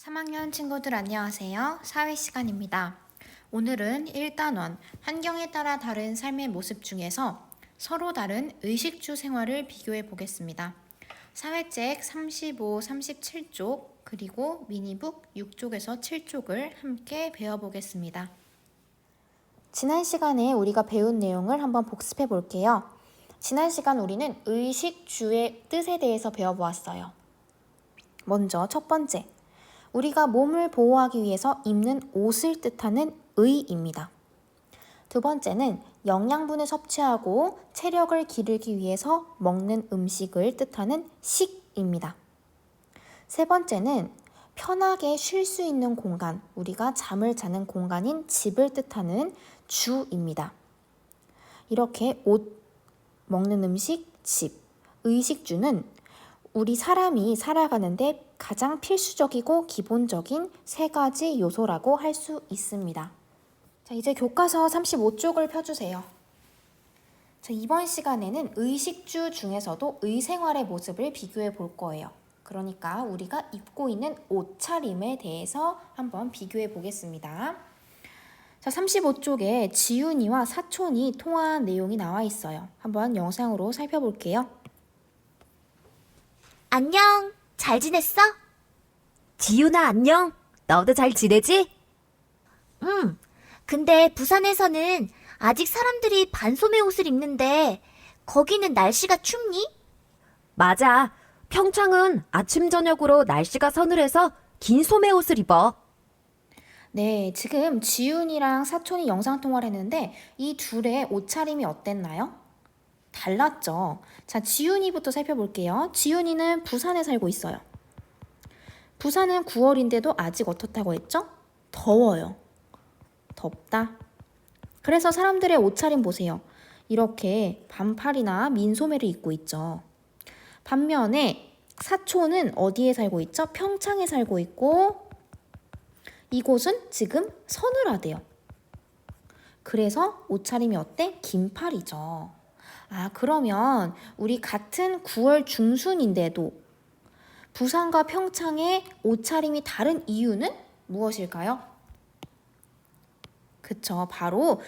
3학년 친구들 안녕하세요. 사회 시간입니다. 오늘은 1단원 환경에 따라 다른 삶의 모습 중에서 서로 다른 의식주 생활을 비교해 보겠습니다. 사회책 35, 37쪽 그리고 미니북 6쪽에서 7쪽을 함께 배워보겠습니다. 지난 시간에 우리가 배운 내용을 한번 복습해 볼게요. 지난 시간 우리는 의식주의 뜻에 대해서 배워보았어요. 먼저 첫 번째, 우리가 몸을 보호하기 위해서 입는 옷을 뜻하는 의입니다. 두 번째는 영양분을 섭취하고 체력을 기르기 위해서 먹는 음식을 뜻하는 식입니다. 세 번째는 편하게 쉴 수 있는 공간, 우리가 잠을 자는 공간인 집을 뜻하는 주입니다. 이렇게 옷, 먹는 음식, 집, 의식주는 우리 사람이 살아가는데 가장 필수적이고 기본적인 세 가지 요소라고 할 수 있습니다. 자, 이제 교과서 35쪽을 펴주세요. 자, 이번 시간에는 의식주 중에서도 의생활의 모습을 비교해 볼 거예요. 그러니까 우리가 입고 있는 옷차림에 대해서 한번 비교해 보겠습니다. 자, 35쪽에 지훈이와 사촌이 통화한 내용이 나와 있어요. 한번 영상으로 살펴볼게요. 안녕, 잘 지냈어? 지윤아, 안녕. 너도 잘 지내지? 근데 부산에서는 아직 사람들이 반소매 옷을 입는데 거기는 날씨가 춥니? 맞아. 평창은 아침 저녁으로 날씨가 서늘해서 긴 소매 옷을 입어. 네, 지금 지훈이랑 사촌이 영상통화를 했는데 이 둘의 옷차림이 어땠나요? 달랐죠. 자, 지훈이부터 살펴볼게요. 지훈이는 부산에 살고 있어요. 부산은 9월인데도 아직 어떻다고 했죠? 더워요. 덥다. 그래서 사람들의 옷차림 보세요. 이렇게 반팔이나 민소매를 입고 있죠. 반면에 사촌은 어디에 살고 있죠? 평창에 살고 있고 이곳은 지금 서늘하대요. 그래서 옷차림이 어때? 긴팔이죠. 아, 그러면 우리 같은 9월 중순인데도 부산과 평창의 옷차림이 다른 이유는 무엇일까요? 그쵸, 바로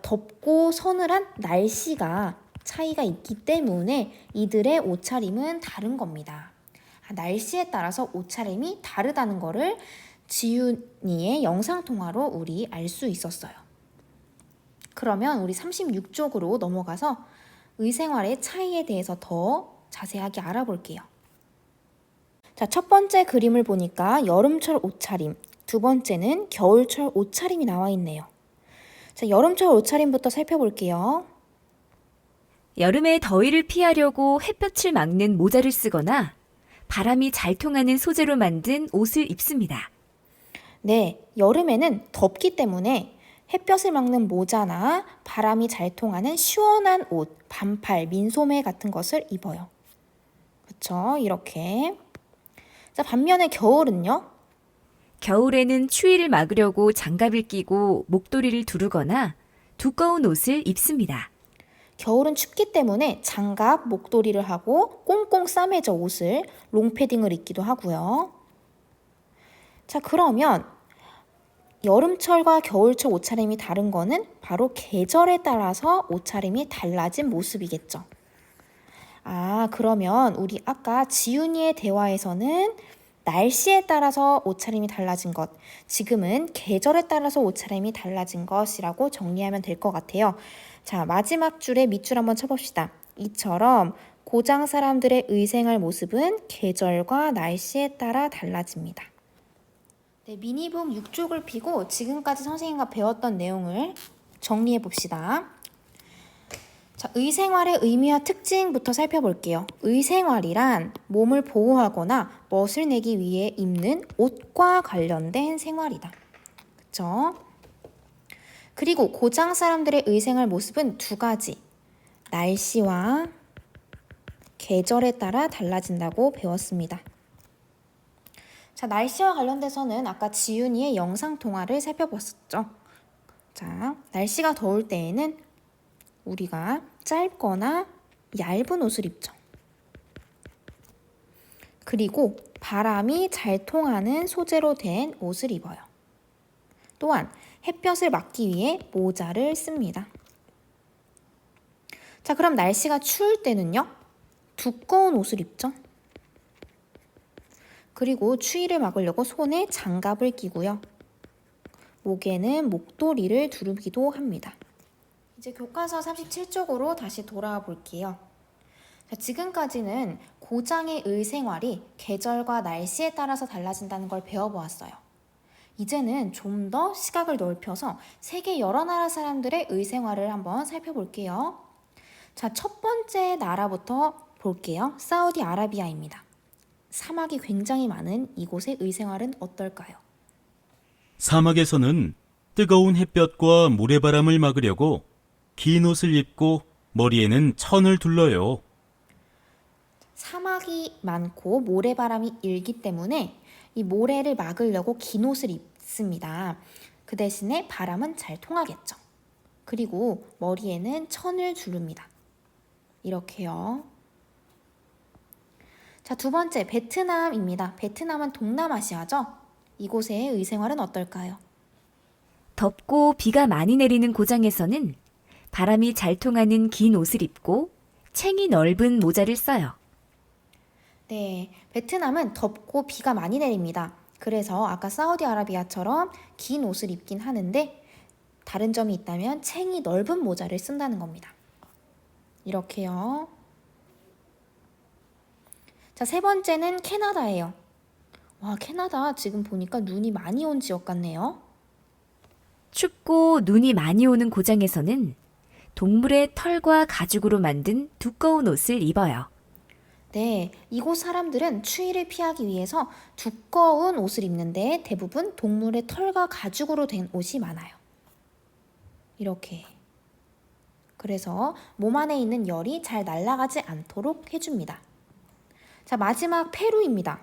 덥고 서늘한 날씨가 차이가 있기 때문에 이들의 옷차림은 다른 겁니다. 날씨에 따라서 옷차림이 다르다는 거를 지윤이의 영상통화로 우리 알 수 있었어요. 그러면 우리 36쪽으로 넘어가서 의생활의 차이에 대해서 더 자세하게 알아볼게요. 자, 첫 번째 그림을 보니까 여름철 옷차림, 두 번째는 겨울철 옷차림이 나와 있네요. 자, 여름철 옷차림부터 살펴볼게요. 여름에 더위를 피하려고 햇볕을 막는 모자를 쓰거나 바람이 잘 통하는 소재로 만든 옷을 입습니다. 네, 여름에는 덥기 때문에 햇볕을 막는 모자나 바람이 잘 통하는 시원한 옷, 반팔, 민소매 같은 것을 입어요. 그렇죠? 이렇게. 자, 반면에 겨울은요? 겨울에는 추위를 막으려고 장갑을 끼고 목도리를 두르거나 두꺼운 옷을 입습니다. 겨울은 춥기 때문에 장갑, 목도리를 하고 꽁꽁 싸매져 옷을 롱패딩을 입기도 하고요. 자, 그러면 여름철과 겨울철 옷차림이 다른 거는 바로 계절에 따라서 옷차림이 달라진 모습이겠죠. 아, 그러면 우리 아까 지훈이의 대화에서는 날씨에 따라서 옷차림이 달라진 것, 지금은 계절에 따라서 옷차림이 달라진 것이라고 정리하면 될 것 같아요. 자, 마지막 줄에 밑줄 한번 쳐봅시다. 이처럼 고장 사람들의 의생활 모습은 계절과 날씨에 따라 달라집니다. 네, 미니북 6쪽을 펴고 지금까지 선생님과 배웠던 내용을 정리해 봅시다. 자, 의생활의 의미와 특징부터 살펴볼게요. 의생활이란 몸을 보호하거나 멋을 내기 위해 입는 옷과 관련된 생활이다. 그쵸? 그리고 고장 사람들의 의생활 모습은 두 가지. 날씨와 계절에 따라 달라진다고 배웠습니다. 자, 날씨와 관련돼서는 아까 지윤이의 영상통화를 살펴봤었죠. 자, 날씨가 더울 때에는 우리가 짧거나 얇은 옷을 입죠. 그리고 바람이 잘 통하는 소재로 된 옷을 입어요. 또한 햇볕을 막기 위해 모자를 씁니다. 자, 그럼 날씨가 추울 때는요? 두꺼운 옷을 입죠. 그리고 추위를 막으려고 손에 장갑을 끼고요. 목에는 목도리를 두르기도 합니다. 이제 교과서 37쪽으로 다시 돌아와 볼게요. 자, 지금까지는 고장의 의생활이 계절과 날씨에 따라서 달라진다는 걸 배워보았어요. 이제는 좀 더 시각을 넓혀서 세계 여러 나라 사람들의 의생활을 한번 살펴볼게요. 자, 첫 번째 나라부터 볼게요. 사우디아라비아입니다. 사막이 굉장히 많은 이곳의 의생활은 어떨까요? 사막에서는 뜨거운 햇볕과 모래바람을 막으려고 긴 옷을 입고 머리에는 천을 둘러요. 사막이 많고 모래바람이 일기 때문에 이 모래를 막으려고 긴 옷을 입습니다. 그 대신에 바람은 잘 통하겠죠. 그리고 머리에는 천을 두릅니다. 이렇게요. 자, 두 번째 베트남입니다. 베트남은 동남아시아죠? 이곳의 의생활은 어떨까요? 덥고 비가 많이 내리는 고장에서는 바람이 잘 통하는 긴 옷을 입고 챙이 넓은 모자를 써요. 네, 베트남은 덥고 비가 많이 내립니다. 그래서 아까 사우디아라비아처럼 긴 옷을 입긴 하는데 다른 점이 있다면 챙이 넓은 모자를 쓴다는 겁니다. 이렇게요. 자, 세 번째는 캐나다예요. 와, 캐나다 지금 보니까 눈이 많이 온 지역 같네요. 춥고 눈이 많이 오는 고장에서는 동물의 털과 가죽으로 만든 두꺼운 옷을 입어요. 네, 이곳 사람들은 추위를 피하기 위해서 두꺼운 옷을 입는데 대부분 동물의 털과 가죽으로 된 옷이 많아요. 이렇게. 그래서 몸 안에 있는 열이 잘 날아가지 않도록 해줍니다. 자, 마지막 페루입니다.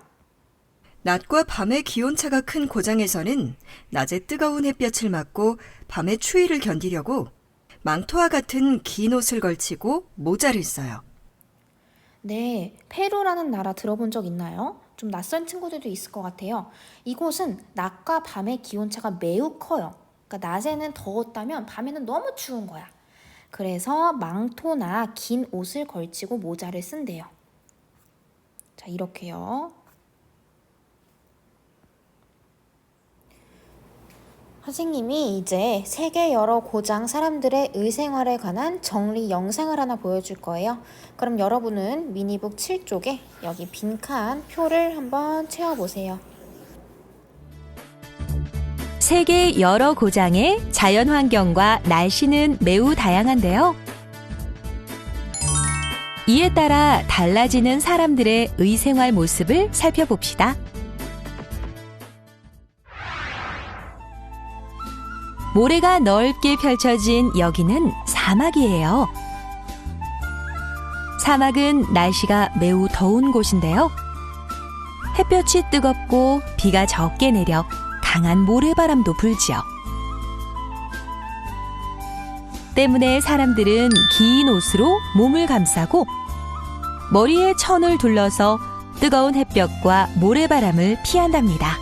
낮과 밤의 기온차가 큰 고장에서는 낮에 뜨거운 햇볕을 맞고 밤의 추위를 견디려고 망토와 같은 긴 옷을 걸치고 모자를 써요. 네, 페루라는 나라 들어본 적 있나요? 좀 낯선 친구들도 있을 것 같아요. 이곳은 낮과 밤의 기온차가 매우 커요. 그러니까 낮에는 더웠다면 밤에는 너무 추운 거야. 그래서 망토나 긴 옷을 걸치고 모자를 쓴대요. 자, 이렇게요. 선생님이 이제 세계 여러 고장 사람들의 의생활에 관한 정리 영상을 하나 보여줄 거예요. 그럼 여러분은 미니북 7쪽에 여기 빈칸 표를 한번 채워보세요. 세계 여러 고장의 자연 환경과 날씨는 매우 다양한데요. 이에 따라 달라지는 사람들의 의생활 모습을 살펴봅시다. 모래가 넓게 펼쳐진 여기는 사막이에요. 사막은 날씨가 매우 더운 곳인데요. 햇볕이 뜨겁고 비가 적게 내려 강한 모래바람도 불지요. 때문에 사람들은 긴 옷으로 몸을 감싸고 머리에 천을 둘러서 뜨거운 햇볕과 모래바람을 피한답니다.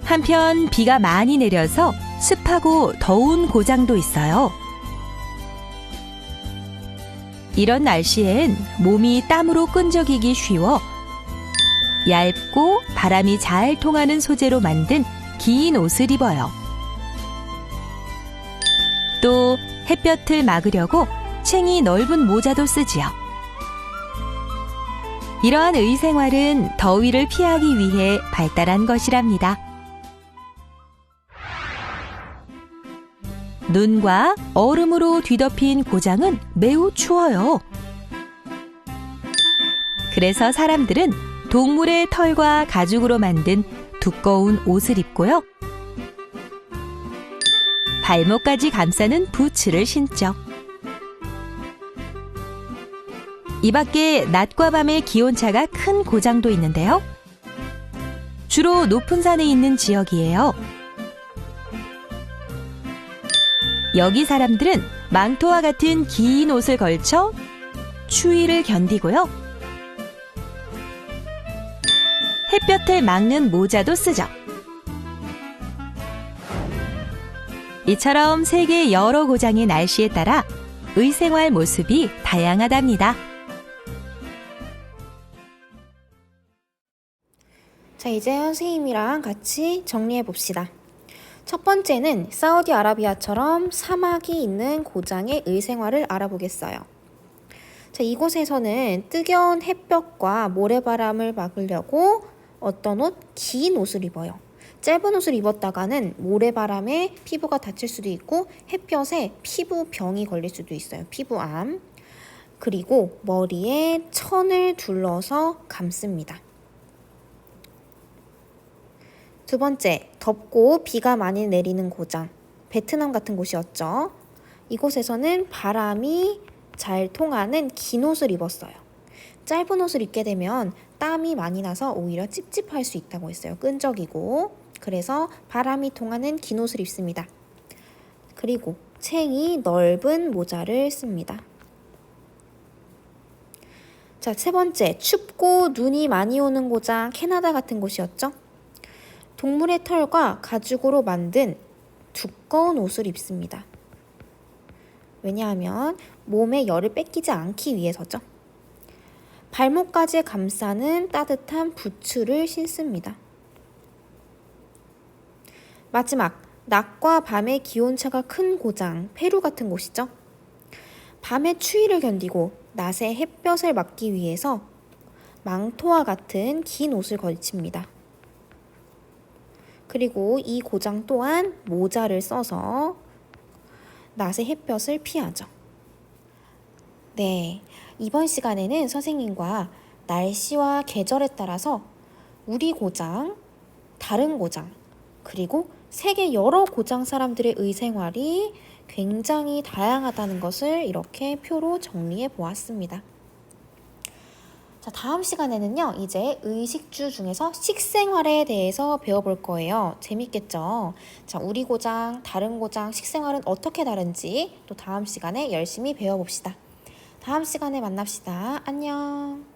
한편 비가 많이 내려서 습하고 더운 고장도 있어요. 이런 날씨엔 몸이 땀으로 끈적이기 쉬워 얇고 바람이 잘 통하는 소재로 만든 긴 옷을 입어요. 또 햇볕을 막으려고 챙이 넓은 모자도 쓰지요. 이러한 의생활은 더위를 피하기 위해 발달한 것이랍니다. 눈과 얼음으로 뒤덮인 고장은 매우 추워요. 그래서 사람들은 동물의 털과 가죽으로 만든 두꺼운 옷을 입고요. 발목까지 감싸는 부츠를 신죠. 이 밖에 낮과 밤의 기온차가 큰 고장도 있는데요. 주로 높은 산에 있는 지역이에요. 여기 사람들은 망토와 같은 긴 옷을 걸쳐 추위를 견디고요. 햇볕을 막는 모자도 쓰죠. 이처럼 세계 여러 고장의 날씨에 따라 의생활 모습이 다양하답니다. 자, 이제 선생님이랑 같이 정리해 봅시다. 첫 번째는 사우디아라비아처럼 사막이 있는 고장의 의생활을 알아보겠어요. 자, 이곳에서는 뜨거운 햇볕과 모래바람을 막으려고 어떤 옷? 긴 옷을 입어요. 짧은 옷을 입었다가는 모래바람에 피부가 다칠 수도 있고 햇볕에 피부병이 걸릴 수도 있어요. 피부암. 그리고 머리에 천을 둘러서 감습니다. 두 번째, 덥고 비가 많이 내리는 고장, 베트남 같은 곳이었죠. 이곳에서는 바람이 잘 통하는 긴 옷을 입었어요. 짧은 옷을 입게 되면 땀이 많이 나서 오히려 찝찝할 수 있다고 했어요. 끈적이고. 그래서 바람이 통하는 긴 옷을 입습니다. 그리고 챙이 넓은 모자를 씁니다. 자, 세 번째, 춥고 눈이 많이 오는 고장, 캐나다 같은 곳이었죠. 동물의 털과 가죽으로 만든 두꺼운 옷을 입습니다. 왜냐하면 몸에 열을 뺏기지 않기 위해서죠. 발목까지 감싸는 따뜻한 부츠를 신습니다. 마지막, 낮과 밤의 기온차가 큰 고장, 페루 같은 곳이죠. 밤의 추위를 견디고 낮의 햇볕을 막기 위해서 망토와 같은 긴 옷을 걸칩니다. 그리고 이 고장 또한 모자를 써서 낮의 햇볕을 피하죠. 네, 이번 시간에는 선생님과 날씨와 계절에 따라서 우리 고장, 다른 고장, 그리고 세계 여러 고장 사람들의 의생활이 굉장히 다양하다는 것을 이렇게 표로 정리해 보았습니다. 자, 다음 시간에는요, 이제 의식주 중에서 식생활에 대해서 배워볼 거예요. 재밌겠죠? 자, 우리 고장, 다른 고장, 식생활은 어떻게 다른지 또 다음 시간에 열심히 배워봅시다. 다음 시간에 만납시다. 안녕.